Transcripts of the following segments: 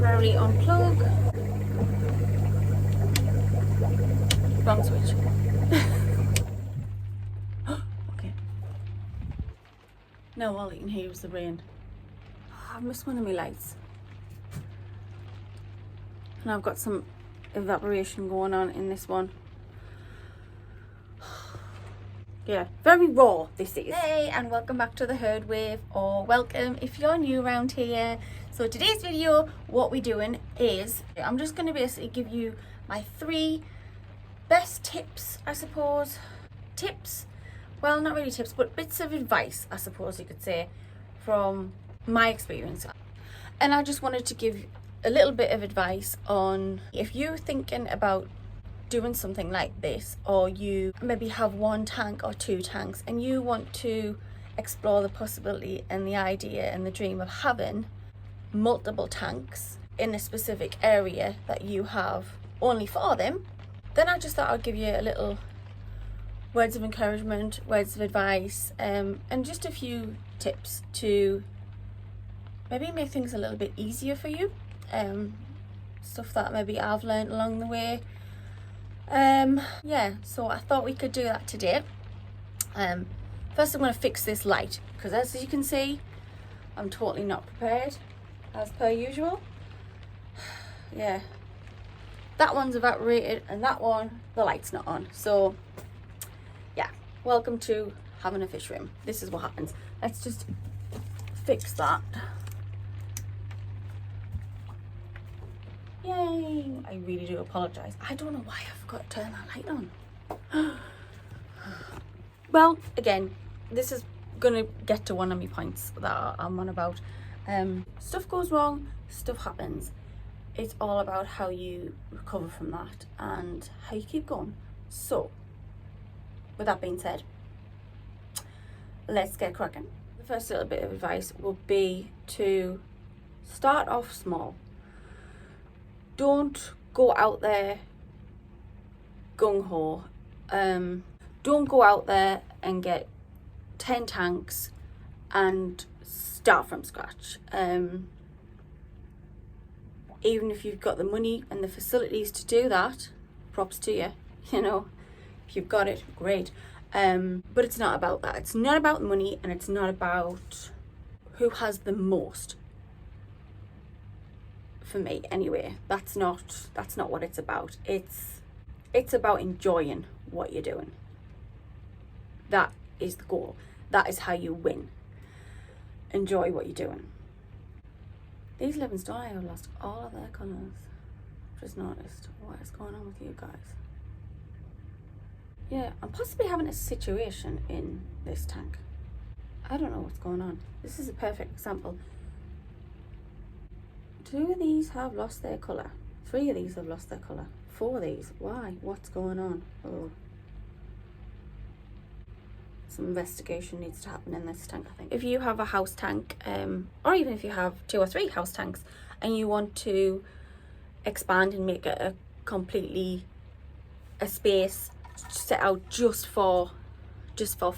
temporarily unplug. Wrong switch. Okay. Now all you can hear is the rain. Oh, I've missed one of my lights. And I've got some evaporation going on in this one. Yeah, very raw this is. Hey, and welcome back to the Herd Wave, or welcome if you're new around here. So today's video, what we're doing is, I'm just going to basically give you my 3 best tips, I suppose. Tips? Well, not really tips, but bits of advice, I suppose you could say, from my experience. And I just wanted to give a little bit of advice on if you're thinking about doing something like this, or you maybe have 1 tank or 2 tanks and you want to explore the possibility and the idea and the dream of having multiple tanks in a specific area that you have only for them, then I just thought I'd give you a little words of encouragement, words of advice, and just a few tips to maybe make things a little bit easier for you. Stuff that maybe I've learned along the way. Yeah, so I thought we could do that today. First I'm going to fix this light, because as you can see, I'm totally not prepared, as per usual. Yeah, that one's evaporated and that one, the light's not on. So yeah, welcome to having a fish room. This is what happens. Let's just fix that. Yay! I really do apologise. I don't know why I forgot to turn that light on. Well, again, this is going to get to one of my points that I'm on about. Stuff goes wrong, stuff happens. It's all about how you recover from that and how you keep going. So, with that being said, let's get cracking. The first little bit of advice would be to start off small. Don't go out there gung-ho. Don't go out there and get 10 tanks and start from scratch. Even if you've got the money and the facilities to do that, props to you. You know, if you've got it, great. But it's not about that. It's not about the money, and it's not about who has the most. For me anyway, that's not what it's about. It's about enjoying what you're doing. That is the goal. That is how you win. Enjoy what you're doing. These living stone have lost all of their colours. Just noticed what is going on with you guys. Yeah, I'm possibly having a situation in this tank. I don't know what's going on. This is a perfect example. 2 of these have lost their colour. 3 of these have lost their colour. 4 of these. Why? What's going on? Oh. Some investigation needs to happen in this tank, I think. If you have a house tank, or even if you have 2 or 3 house tanks, and you want to expand and make it a completely a space set out just for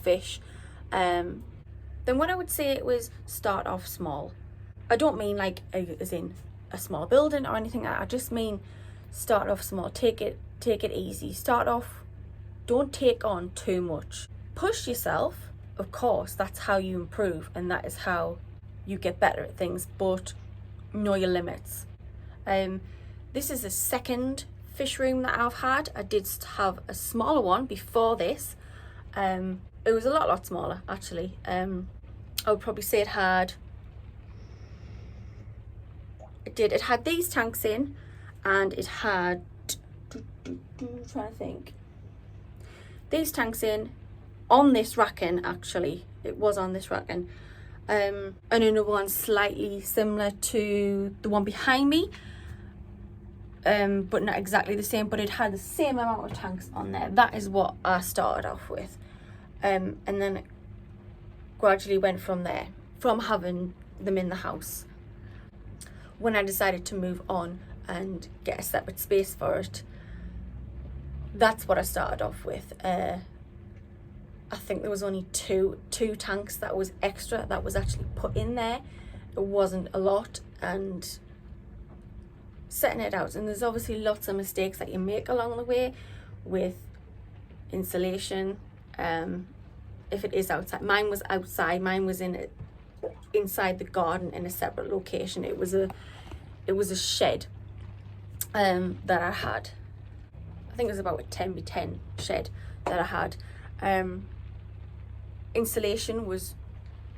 fish, then what I would say it was start off small. I don't mean like as in a small building or anything. I just mean start off small. Take it easy. Start off. Don't take on too much. Push yourself. Of course, that's how you improve, and that is how you get better at things. But know your limits. This is the second fish room that I've had. I did have a smaller one before this. It was a lot smaller actually. I would probably say it had these tanks in, and it had trying to think, these tanks in on this racking. Actually, it was on this racking, and another one slightly similar to the one behind me, but not exactly the same, but it had the same amount of tanks on there. That is what I started off with, and then it gradually went from there, from having them in the house. When I decided to move on and get a separate space for it, that's what I started off with. I think there was only two tanks that was extra that was actually put in there. It wasn't a lot, and setting it out, and there's obviously lots of mistakes that you make along the way with insulation. If it is outside, mine was outside, mine was inside the garden in a separate location. It was a shed that I had. I think it was about a 10 by 10 shed that I had. Insulation was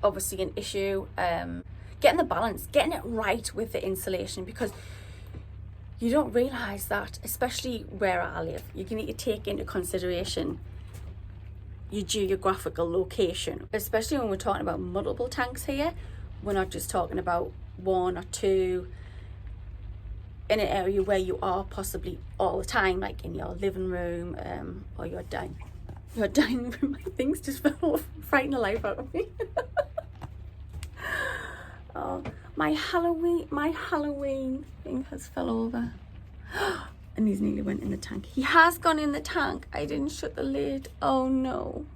obviously an issue. Getting the balance, getting it right with the insulation, because you don't realise that, especially where I live, you need to take into consideration your geographical location, especially when we're talking about multiple tanks here. We're not just talking about one or two in an area where you are possibly all the time, like in your living room or your dining room. My things just fell off, frightened the life out of me. Oh, my Halloween thing has fell over. And he's nearly went in the tank. He has gone in the tank. I didn't shut the lid. Oh no.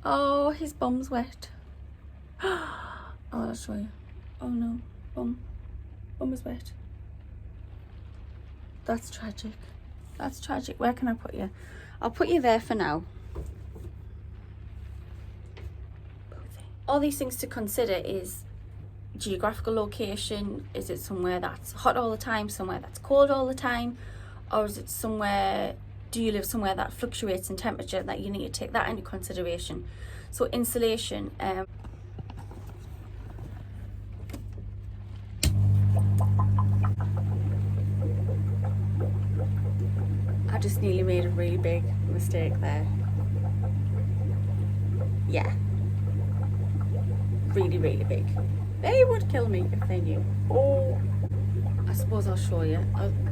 Oh, his bum's wet. Oh, I'll show you. Oh no, bum is wet. That's tragic. That's tragic. Where can I put you? I'll put you there for now. All these things to consider is geographical location. Is it somewhere that's hot all the time, somewhere that's cold all the time, or is it somewhere, do you live somewhere that fluctuates in temperature, that you need to take that into consideration? So insulation, I just nearly made a really big mistake there. Yeah, really big. They would kill me if they knew. Oh, I suppose I'll show you.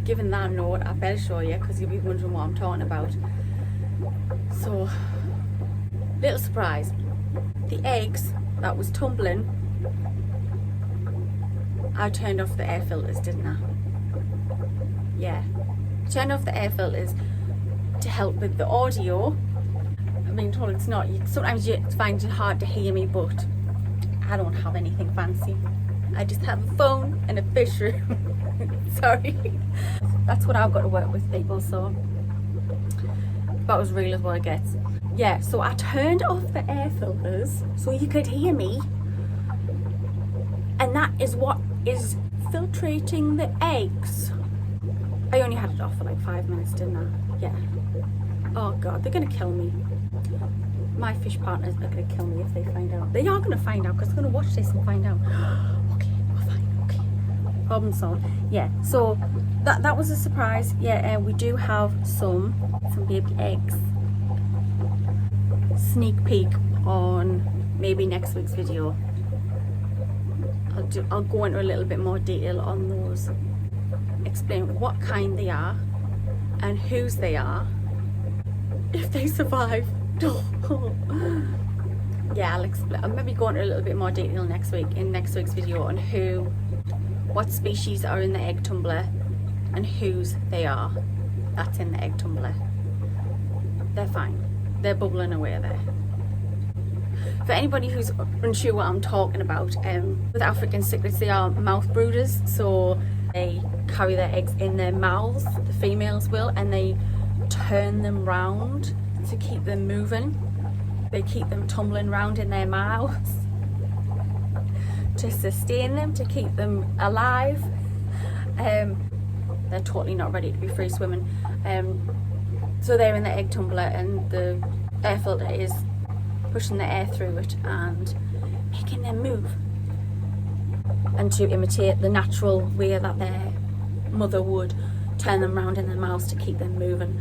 Given that note, I better show you, because you'll be wondering what I'm talking about. So, little surprise. The eggs that was tumbling, I turned off the air filters, didn't I? Yeah. I turned off the air filters to help with the audio. I mean, told it's not. Sometimes you find it hard to hear me, but I don't have anything fancy. I just have a phone and a fish room. Sorry. That's what I've got to work with, people, so about as real as what it gets. Yeah, so I turned off the air filters so you could hear me. And that is what is filtrating the eggs. I only had it off for like 5 minutes, didn't I? Yeah. Oh God, they're gonna kill me. My fish partners are going to kill me if they find out. They are going to find out, because they're going to watch this and find out. Okay, we're fine, okay. Problem solved. Yeah, so that was a surprise. Yeah, we do have some baby eggs. Sneak peek on maybe next week's video. I'll go into a little bit more detail on those. Explain what kind they are and whose they are, if they survive. Yeah, I'll maybe go into a little bit more detail next week in next week's video on what species are in the egg tumbler and whose they are. That's in the egg tumbler. They're fine. They're bubbling away there. For anybody who's unsure what I'm talking about, with African cichlids, they are mouth brooders, so they carry their eggs in their mouths, the females will, and they turn them round to keep them moving. They keep them tumbling around in their mouths to sustain them, to keep them alive. They're totally not ready to be free swimming. So they're in the egg tumbler, and the air filter is pushing the air through it and making them move, and to imitate the natural way that their mother would turn them around in their mouths to keep them moving.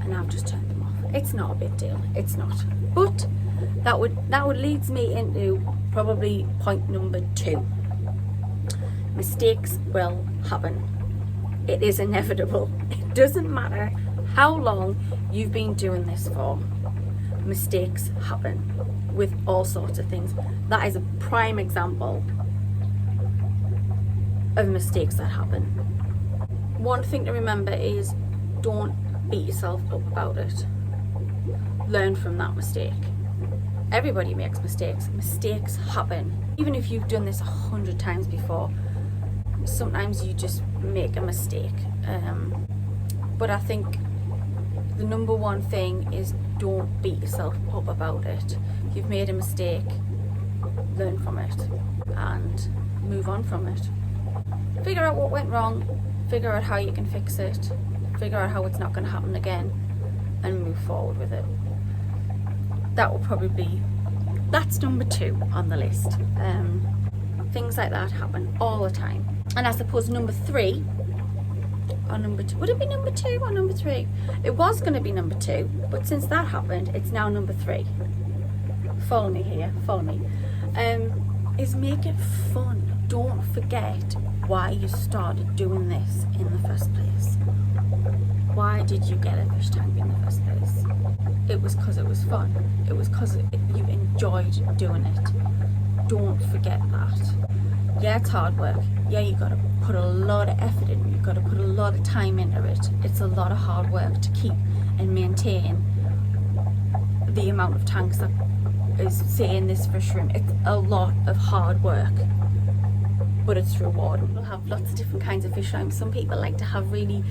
And I've just turned them off. It's not a big deal, it's not. But that would leads me into probably point number 2. Mistakes will happen. It is inevitable. It doesn't matter how long you've been doing this for. Mistakes happen with all sorts of things. That is a prime example of mistakes that happen. One thing to remember is, don't beat yourself up about it. Learn from that mistake. Everybody makes mistakes. Mistakes happen. Even if you've done this 100 times before, sometimes you just make a mistake. But I think the number one thing is don't beat yourself up about it. If you've made a mistake, learn from it and move on from it. Figure out what went wrong, figure out how you can fix it, figure out how it's not going to happen again, and move forward with it. That will probably be, that's number 2 on the list. Things like that happen all the time. And I suppose number 3 or number 2, would it be number 2 or number 3? It was going to be number 2, but since that happened, it's now number 3. Follow me here, follow me. Is make it fun. Don't forget why you started doing this in the first place. Why did you get a fish tank in the first place? It was because it was fun. It was because you enjoyed doing it. Don't forget that. Yeah, it's hard work. Yeah, you got to put a lot of effort in. You've got to put a lot of time into it. It's a lot of hard work to keep and maintain the amount of tanks that is, say, in this fish room. It's a lot of hard work, but it's rewarding. We'll have lots of different kinds of fish rooms. Some people like to have really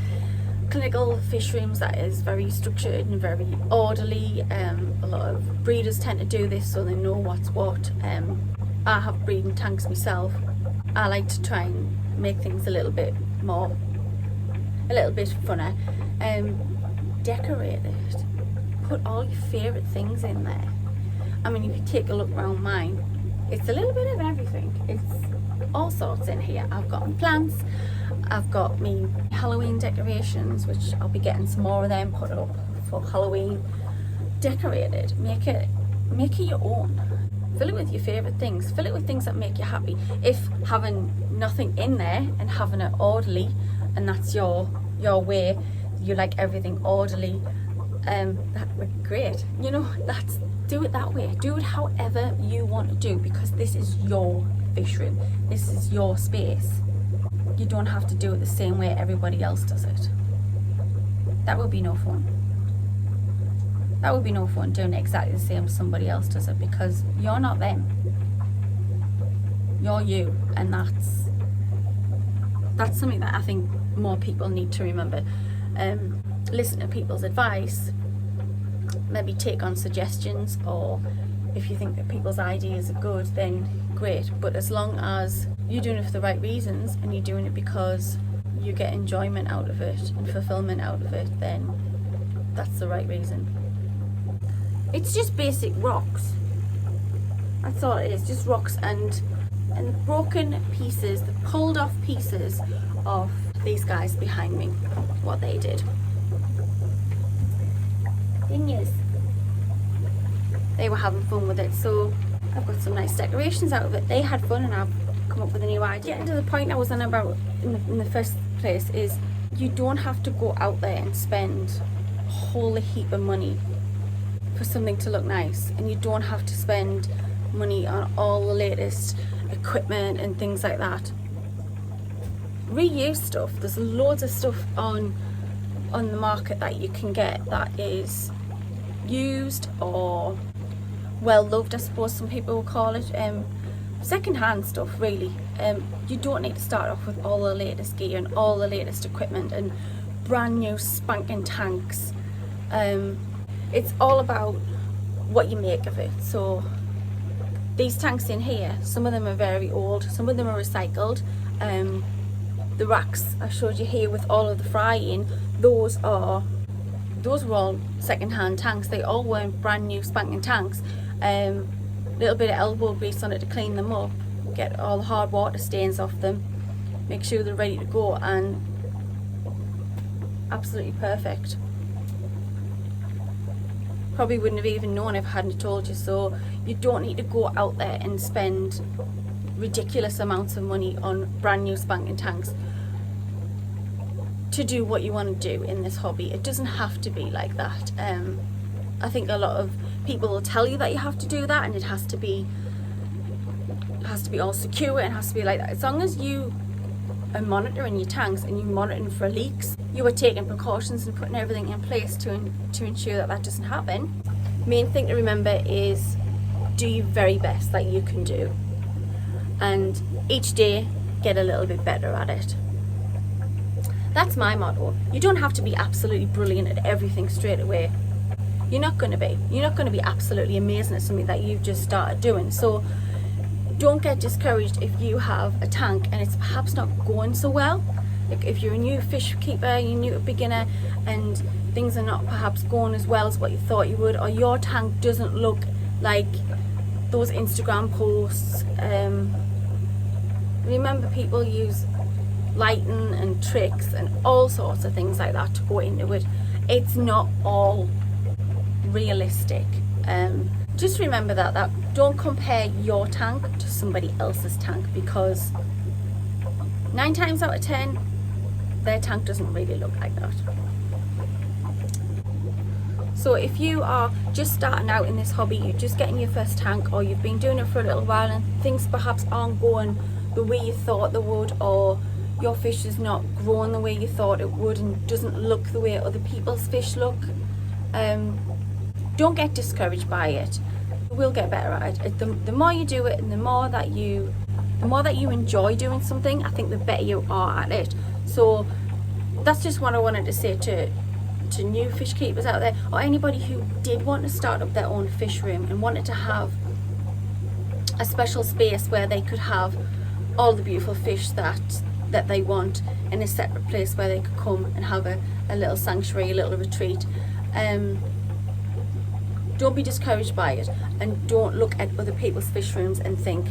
clinical fish rooms that is very structured and very orderly. A lot of breeders tend to do this so they know what's what. I have breeding tanks myself. I like to try and make things a little bit funner. Decorate it. Put all your favourite things in there. I mean, if you take a look around mine, it's a little bit of everything. It's all sorts in here. I've got my plants, I've got me Halloween decorations, which I'll be getting some more of them put up for Halloween. Decorate it, make it your own. Fill it with your favourite things, fill it with things that make you happy. If having nothing in there and having it orderly, and that's your way, you like everything orderly, that would be great. You know, do it that way. Do it however you want to do, because this is your fish room. This is your space. You don't have to do it the same way everybody else does it. That would be no fun. That would be no fun doing it exactly the same as somebody else does it, because you're not them. You're you, and that's something that I think more people need to remember. Listen to people's advice, maybe take on suggestions, or if you think that people's ideas are good, then great. But as long as you're doing it for the right reasons and you're doing it because you get enjoyment out of it and fulfillment out of it, then that's the right reason. It's just basic rocks. That's all it is, just rocks and broken pieces, the pulled off pieces of these guys behind me, what they did. Yes. They were having fun with it, so I've got some nice decorations out of it. They had fun and I've come up with a new idea. Getting to the point I was on about in the first place is you don't have to go out there and spend a whole heap of money for something to look nice, and you don't have to spend money on all the latest equipment and things like that. Reuse stuff. There's loads of stuff on the market that you can get that is used or well loved, I suppose some people will call it. Second-hand stuff, really. You don't need to start off with all the latest gear and all the latest equipment and brand new spanking tanks. It's all about what you make of it. So these tanks in here, some of them are very old, some of them are recycled. The racks I showed you here with all of the frying, those were all second-hand tanks. They all weren't brand new spanking tanks. Little bit of elbow grease on it to clean them up, get all the hard water stains off them, make sure they're ready to go, and absolutely perfect. Probably wouldn't have even known if I hadn't told you. So you don't need to go out there and spend ridiculous amounts of money on brand new spanking tanks to do what you want to do in this hobby. It doesn't have to be like that. I think a lot of people will tell you that you have to do that, and it has to be all secure, and it has to be like that. As long as you are monitoring your tanks and you're monitoring for leaks, you are taking precautions and putting everything in place to ensure that that doesn't happen. Main thing to remember is do your very best that you can do, and each day get a little bit better at it. That's my motto. You don't have to be absolutely brilliant at everything straight away. You're not going to be. You're not going to be absolutely amazing at something that you've just started doing. So don't get discouraged if you have a tank and it's perhaps not going so well. Like if you're a new fish keeper, you're new beginner, and things are not perhaps going as well as what you thought you would, or your tank doesn't look like those Instagram posts. Remember, people use lighting and tricks and all sorts of things like that to go into it. It's not all realistic. Just remember that don't compare your tank to somebody else's tank, because 9 times out of 10 their tank doesn't really look like that. So if you are just starting out in this hobby, you're just getting your first tank, or you've been doing it for a little while and things perhaps aren't going the way you thought they would, or your fish is not growing the way you thought it would and doesn't look the way other people's fish look, don't get discouraged by it. You will get better at it. The more you do it, and the more that you enjoy doing something, I think the better you are at it. So that's just what I wanted to say to new fish keepers out there, or anybody who did want to start up their own fish room and wanted to have a special space where they could have all the beautiful fish that they want in a separate place where they could come and have a little sanctuary, a little retreat. Don't be discouraged by it, and don't look at other people's fish rooms and think,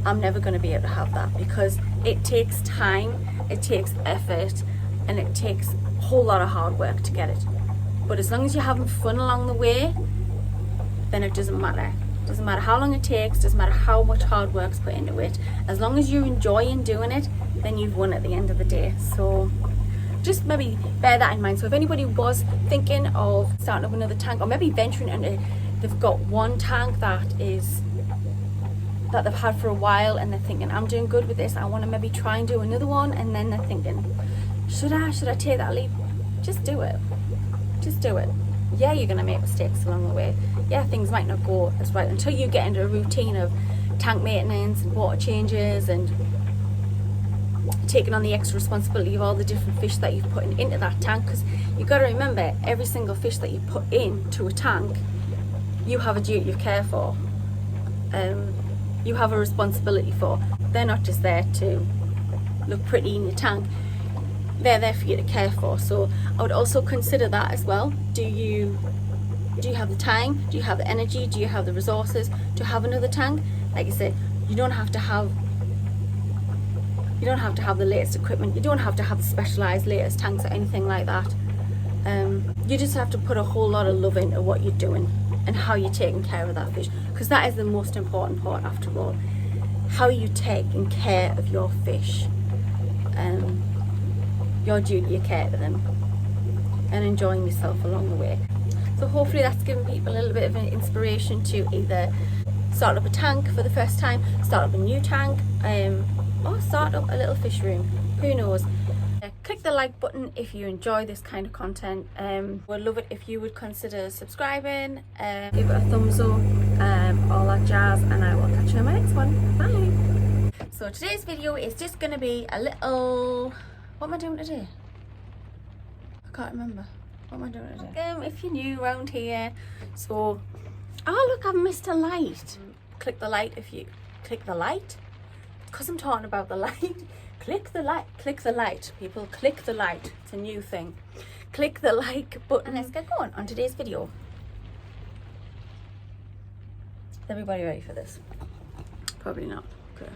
I'm never going to be able to have that, because it takes time, it takes effort, and it takes a whole lot of hard work to get it. But as long as you're having fun along the way, then it doesn't matter. It doesn't matter how long it takes, doesn't matter how much hard work's put into it. As long as you're enjoying doing it, then you've won at the end of the day. So just maybe bear that in mind. So if anybody was thinking of starting up another tank, or maybe venturing into, they've got one tank that they've had for a while, and they're thinking, I'm doing good with this, I want to maybe try and do another one, and then they're thinking, should I take that leap? Just do it. Just do it. Yeah, you're going to make mistakes along the way. Yeah, things might not go as right until you get into a routine of tank maintenance and water changes and taking on the extra responsibility of all the different fish that you've put into that tank. Because you've got to remember, every single fish that you put into a tank, you have a duty of care for. You have a responsibility for. They're not just there to look pretty in your tank, they're there for you to care for. So I would also consider that as well. Do you have the time? Do you have the energy? Do you have the resources to have another tank? Like I said, you don't have to have the latest equipment, you don't have to have the specialized latest tanks or anything like that. You just have to put a whole lot of love into what you're doing and how you're taking care of that fish, because that is the most important part after all. How you taking care of your fish, your duty of care to them, and enjoying yourself along the way. So hopefully that's given people a little bit of an inspiration to either start up a tank for the first time, start up a new tank, or start up a little fish room. Who knows? Click the like button if you enjoy this kind of content. Would love it if you would consider subscribing, give it a thumbs up, all that jazz, and I will catch you in my next one. Bye. So today's video is just going to be a little... What am I doing today? I can't remember. What am I doing today? If you're new around here, so... Oh look, I've missed a light. Click the light if you... Click the light? Because I'm talking about the light. Click the light, people. Click the light. It's a new thing. Click the like button. And let's get going on today's video. Is everybody ready for this? Probably not. Okay.